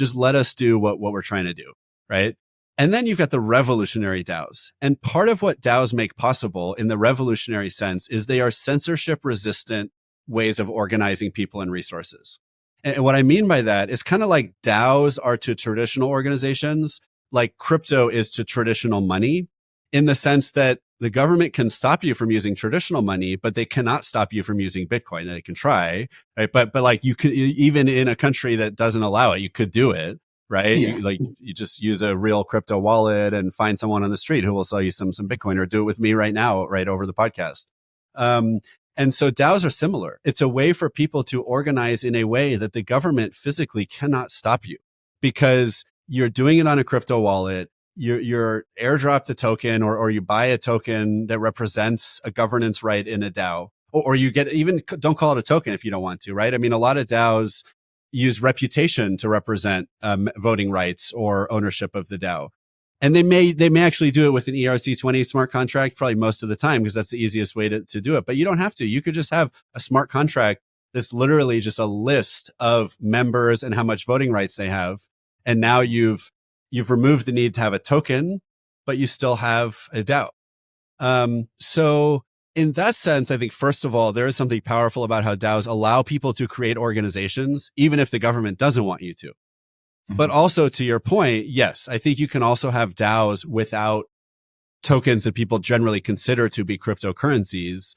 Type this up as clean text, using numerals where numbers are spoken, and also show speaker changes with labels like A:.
A: Just let us do what we're trying to do, right? And then you've got the revolutionary DAOs. And part of what DAOs make possible in the revolutionary sense is they are censorship-resistant ways of organizing people and resources. And what I mean by that is kind of like DAOs are to traditional organizations, like crypto is to traditional money, in the sense that the government can stop you from using traditional money, but they cannot stop you from using Bitcoin. They can try, right? But like you could, even in a country that doesn't allow it, you could do it, right?
B: Yeah.
A: You just use a real crypto wallet and find someone on the street who will sell you some Bitcoin, or do it with me right now, right over the podcast. And so DAOs are similar. It's a way for people to organize in a way that the government physically cannot stop you, because you're doing it on a crypto wallet. You're airdropped a token, or you buy a token that represents a governance right in a DAO, or you get, even don't call it a token if you don't want to, right? I mean, a lot of DAOs use reputation to represent voting rights or ownership of the DAO. And they may actually do it with an ERC20 smart contract, probably most of the time, because that's the easiest way to do it. But you don't have to. You could just have a smart contract that's literally just a list of members and how much voting rights they have. And now you've removed the need to have a token, but you still have a DAO. So in that sense, I think, first of all, there is something powerful about how DAOs allow people to create organizations, even if the government doesn't want you to. But also, to your point, yes, I think you can also have DAOs without tokens that people generally consider to be cryptocurrencies.